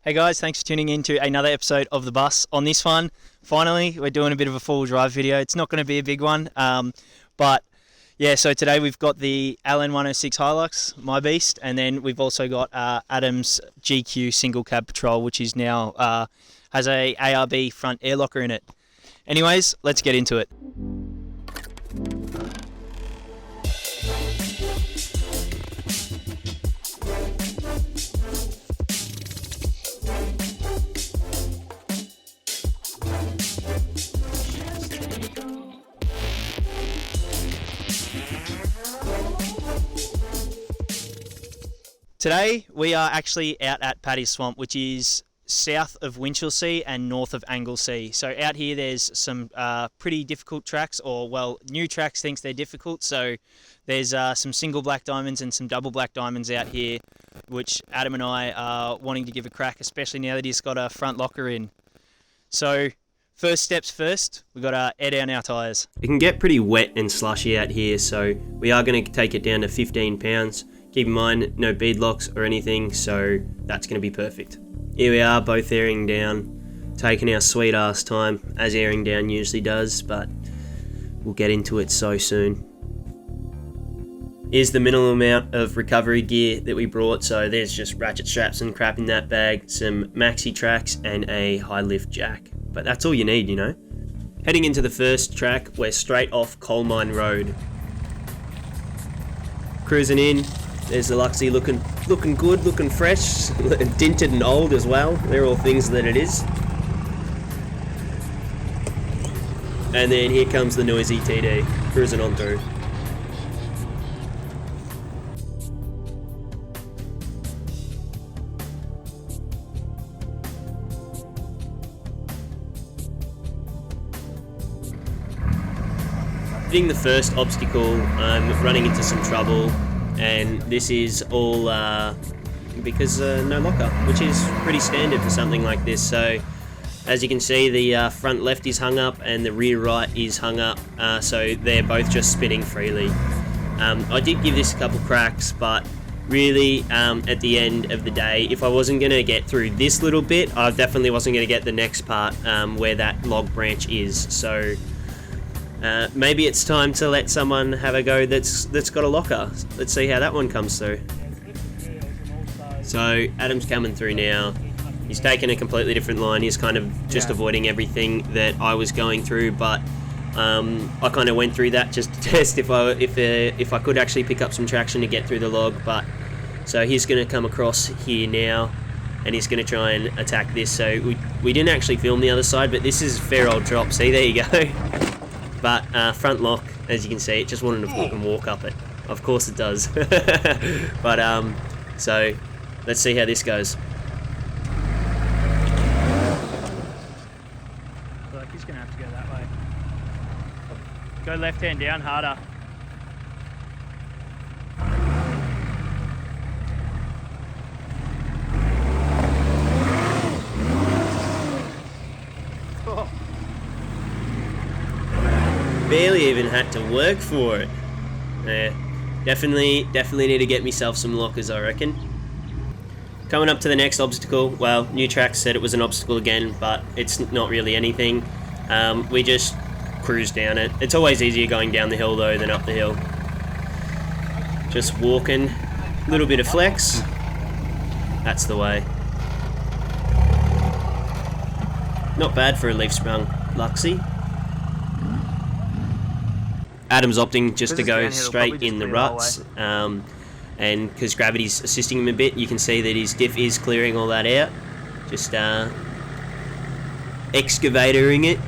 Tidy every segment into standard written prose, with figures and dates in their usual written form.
Hey guys, thanks for tuning in to another episode of The Bus. On this one, finally, we're doing a bit of a full drive video. It's not going to be a big one, but yeah, so today we've got the LN106 Hilux, my beast, and then we've also got Adam's GQ single cab patrol, which is now has a ARB front air locker in it. Anyways, let's get into it. Today we are actually out at Paddy's Swamp, which is south of Winchelsea and north of Anglesea. So out here there's some pretty difficult tracks, or well, new tracks thinks they're difficult. So there's some single black diamonds and some double black diamonds out here, which Adam and I are wanting to give a crack, especially now that he's got a front locker in. So first steps first, we've got to air down our tyres. It can get pretty wet and slushy out here, so we are going to take it down to 15 pounds. Keep in mind, no bead locks or anything, so that's going to be perfect. Here we are, both airing down, taking our sweet ass time, as airing down usually does, but we'll get into it so soon. Here's the minimal amount of recovery gear that we brought, so there's just ratchet straps and crap in that bag, some maxi tracks and a high lift jack. But that's all you need, you know. Heading into the first track, we're straight off Coal Mine Road. Cruising in. There's the Luxie looking good, looking fresh, dinted and old as well. They're all things that it is. And then here comes the noisy TD, cruising on through. Hitting the first obstacle, I'm running into some trouble. And this is all because no locker, which is pretty standard for something like this. So as you can see, the front left is hung up and the rear right is hung up, so they're both just spinning freely. I did give this a couple cracks, but really at the end of the day, if I wasn't going to get through this little bit, I definitely wasn't going to get the next part where that log branch is. So maybe it's time to let someone have a go that's got a locker. Let's see how that one comes through. So Adam's coming through now. He's taken a completely different line. He's kind of just avoiding everything that I was going through, but I kind of went through that just to test if I could actually pick up some traction to get through the log. But so he's going to come across here now, and he's going to try and attack this. So we didn't actually film the other side, but this is a fair old drop. See, there you go. But front lock, as you can see, it just wanted to fucking walk up it. Of course it does. But so let's see how this goes. I feel like he's gonna have to go that way. Go left hand down harder. Barely even had to work for it. Yeah, definitely need to get myself some lockers, I reckon. Coming up to the next obstacle, well, New Tracks said it was an obstacle again, but it's not really anything. We just cruise down it. It's always easier going down the hill though than up the hill. Just walking, a little bit of flex. That's the way. Not bad for a leaf sprung Luxie. Adam's opting just to go straight in the ruts, and because gravity's assisting him a bit, you can see that his diff is clearing all that out. Just excavatoring it,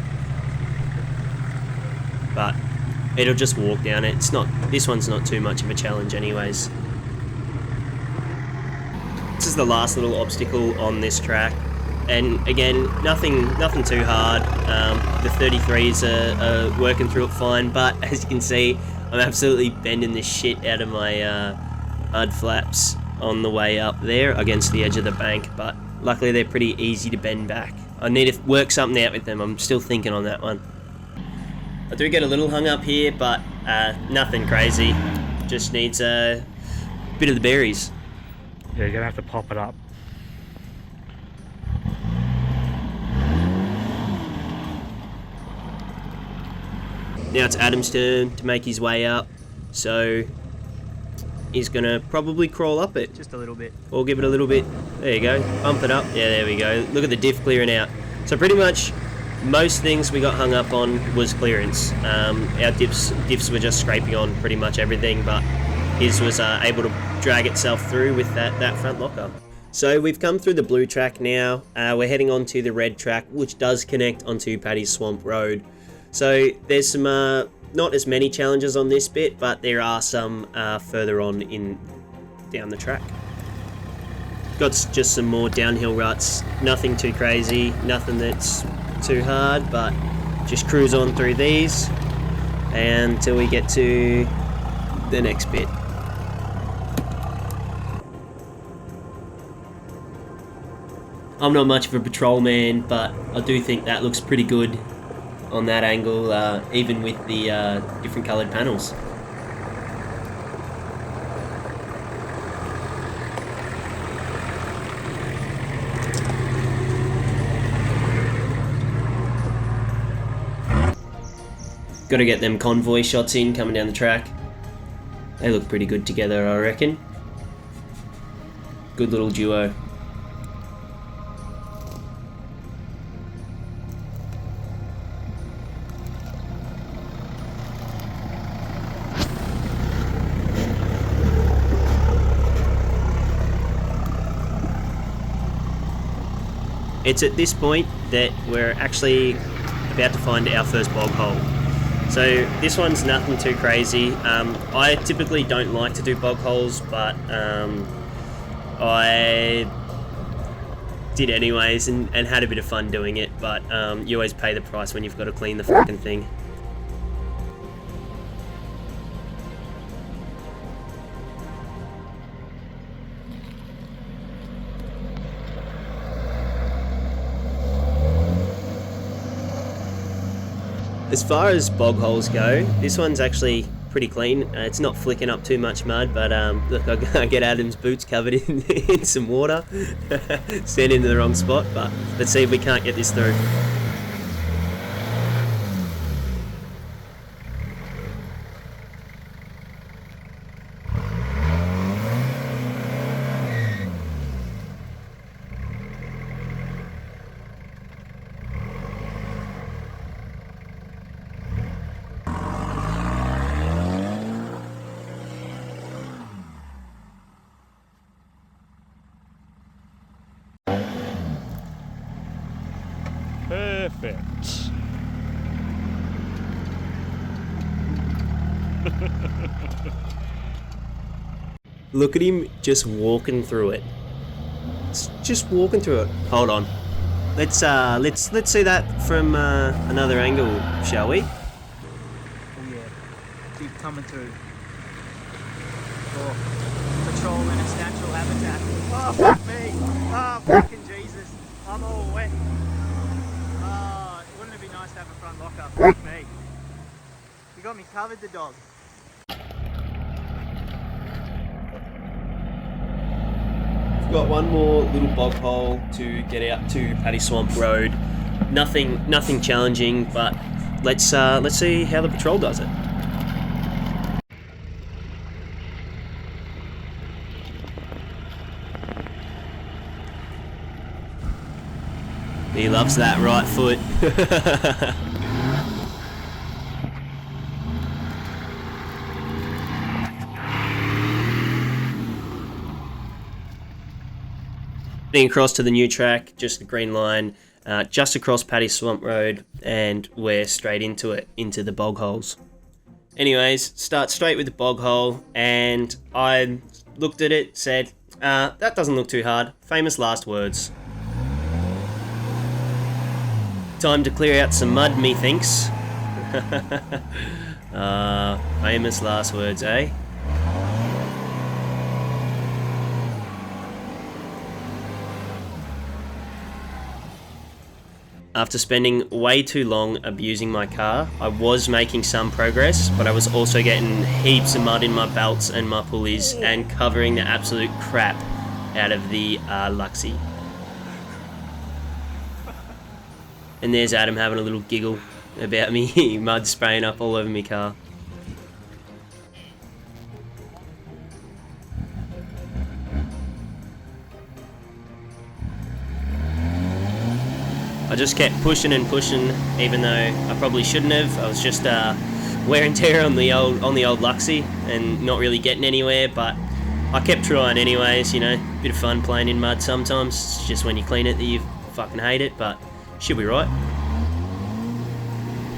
but it'll just walk down it. This one's not too much of a challenge, anyways. This is the last little obstacle on this track. And again, nothing too hard. The 33s are working through it fine, but as you can see, I'm absolutely bending the shit out of my mud flaps on the way up there against the edge of the bank, but luckily they're pretty easy to bend back. I need to work something out with them. I'm still thinking on that one. I do get a little hung up here, but nothing crazy. Just needs a bit of the berries. Yeah, you're gonna have to pop it up. Now it's Adam's turn to make his way up, so he's gonna probably crawl up it. Just a little bit. Or give it a little bit. There you go. Bump it up. Yeah, there we go. Look at the diff clearing out. So pretty much most things we got hung up on was clearance. Our diffs were just scraping on pretty much everything, but his was able to drag itself through with that front locker. So we've come through the blue track now. We're heading on to the red track, which does connect onto Paddy's Swamp Road. So there's some not as many challenges on this bit, but there are some further on down the track. Got just some more downhill ruts. Nothing too crazy, nothing that's too hard, but just cruise on through these until we get to the next bit. I'm not much of a patrolman, but I do think that looks pretty good on that angle, even with the different coloured panels. Got to get them convoy shots in coming down the track. They look pretty good together, I reckon. Good little duo. It's at this point that we're actually about to find our first bog hole. So this one's nothing too crazy. I typically don't like to do bog holes, but I did anyways and had a bit of fun doing it, but you always pay the price when you've got to clean the fucking thing. As far as bog holes go, this one's actually pretty clean. It's not flicking up too much mud, but look, I get Adam's boots covered in some water. Stand into the wrong spot, but let's see if we can't get this through. Perfect. Look at him just walking through it. Just walking through it. Hold on. Let's see that from another angle, shall we? Oh yeah, keep coming through. Oh, patrol in its natural habitat. Oh fuck me! Oh fucking Jesus! I'm all wet. Oh, wouldn't it be nice to have a front locker? Fuck me! You got me covered, the dog. We've got one more little bog hole to get out to Paddy Swamp Road. Nothing challenging, but let's see how the patrol does it. He loves that right foot. Heading across to the new track, just the green line, just across Paddy Swamp Road, and we're straight into it, into the bog holes. Anyways, start straight with the bog hole, and I looked at it, said, that doesn't look too hard. Famous last words. Time to clear out some mud, methinks. Famous last words, eh? After spending way too long abusing my car, I was making some progress, but I was also getting heaps of mud in my belts and my pulleys and covering the absolute crap out of the Luxie. And there's Adam having a little giggle. about me mud spraying up all over my car. I just kept pushing and pushing, even though I probably shouldn't have. I was just wear and tear on the old Luxie and not really getting anywhere, but I kept trying anyways. You know, bit of fun playing in mud sometimes. It's just when you clean it that you fucking hate it, but should be right.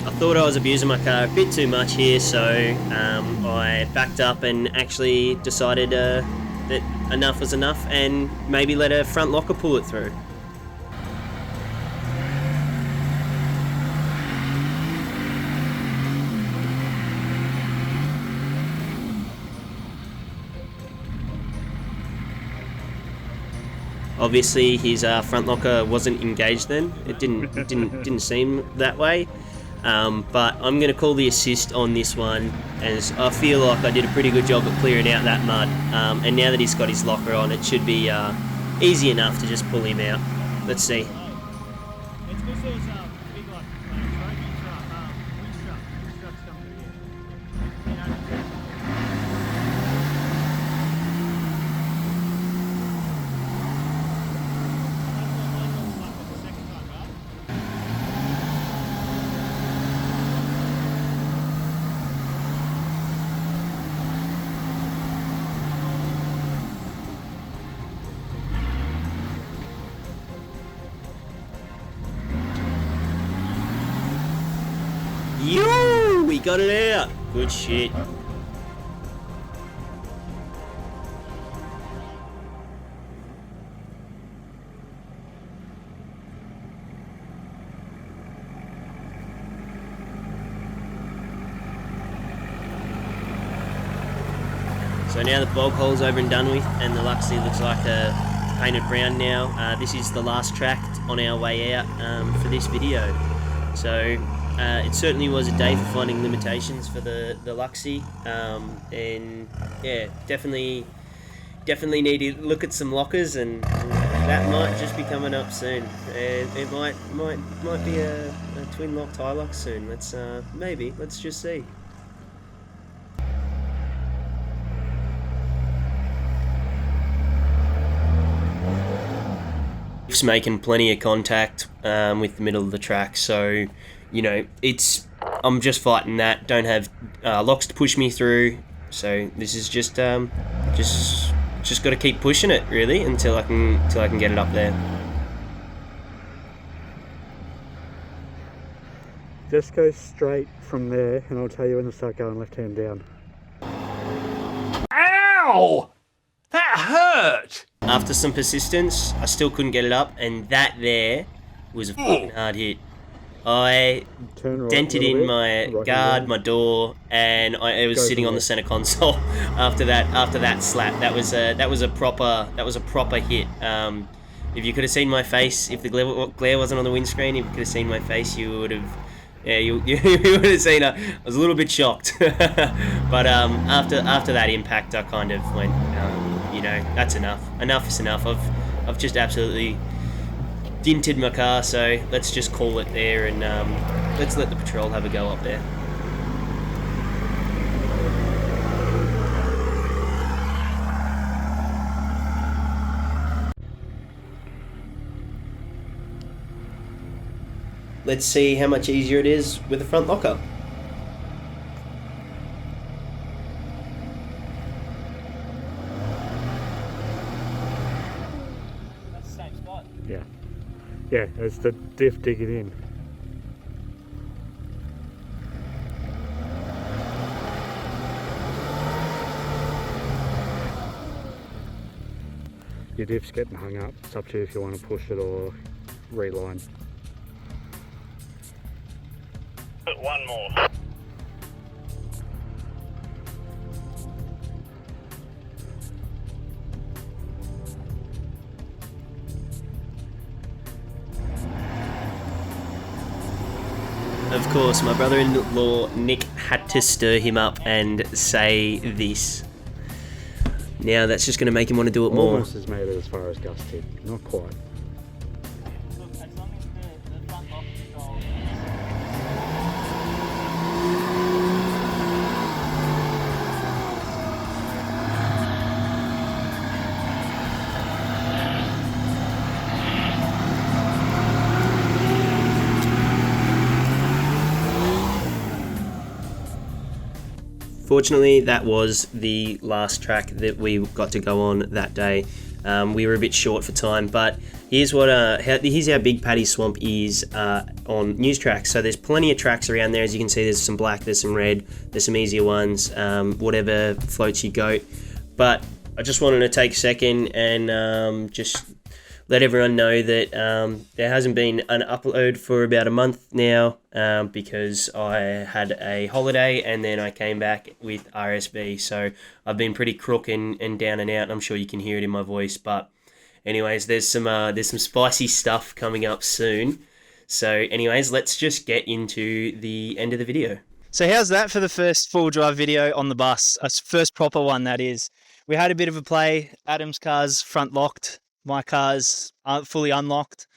I thought I was abusing my car a bit too much here, so I backed up and actually decided that enough was enough and maybe let a front locker pull it through. Obviously, his front locker wasn't engaged then. It didn't seem that way. But I'm going to call the assist on this one, as I feel like I did a pretty good job at clearing out that mud. And now that he's got his locker on, it should be easy enough to just pull him out. Let's see. It's because there's big like trophy truck, winch trucks coming here. Yo, we got it out. Good shit. So now the bog hole's over and done with, and the Luxie looks like a painted brown now. This is the last track on our way out for this video. So it certainly was a day for finding limitations for the Luxie, and yeah, definitely need to look at some lockers, and that might just be coming up soon. And it might be a twin locked Hilux soon. Let's just see. It's making plenty of contact with the middle of the track, so you know I'm just fighting that. Don't have locks to push me through, so this is just got to keep pushing it really until I can get it up there. Just go straight from there, and I'll tell you when to start going left hand down. Ow! That hurt! After some persistence, I still couldn't get it up, and that there was a fucking hard hit. I dented in my guard, my door, and it was sitting on the center console. After that slap, that was a proper hit. If you could have seen my face, if the glare wasn't on the windscreen, if you could have seen my face, you would have. Yeah, you would have seen I was a little bit shocked. But after that impact, I kind of went, you know, that's enough. Enough is enough. I've just absolutely dented my car, so let's just call it there, and let's let the patrol have a go up there. Let's see how much easier it is with the front locker. That's the same spot. Yeah. Yeah, it's the diff digging in. Your diff's getting hung up. It's up to you if you want to push it or reline. One more. Of course, my brother-in-law Nick had to stir him up and say this. Now that's just going to make him want to do it more. Almost as made it as far as Gus did. Not quite. Look, as long as the front lock control is unfortunately, that was the last track that we got to go on that day. We were a bit short for time, but here's how big Paddy Swamp is on news tracks. So there's plenty of tracks around there. As you can see, there's some black, there's some red, there's some easier ones, whatever floats your goat. But I just wanted to take a second and just let everyone know that there hasn't been an upload for about a month now because I had a holiday and then I came back with RSV. So I've been pretty crook and down and out. I'm sure you can hear it in my voice. But anyways, there's some spicy stuff coming up soon. So anyways, let's just get into the end of the video. So how's that for the first full drive video on the bus? A first proper one, that is. We had a bit of a play. Adam's car's front locked. My car's fully unlocked.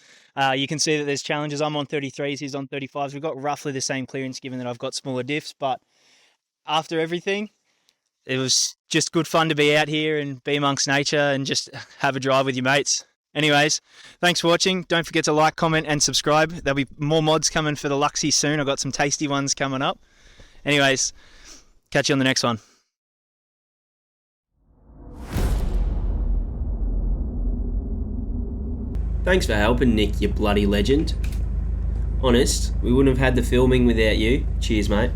You can see that there's challenges. I'm on 33s, he's on 35s. We've got roughly the same clearance given that I've got smaller diffs, but after everything, it was just good fun to be out here and be amongst nature and just have a drive with your mates. Anyways, thanks for watching. Don't forget to like, comment and subscribe. There'll be more mods coming for the Luxy soon. I've got some tasty ones coming up. Anyways, catch you on the next one. Thanks for helping, Nick, you bloody legend. Honest, we wouldn't have had the filming without you. Cheers, mate.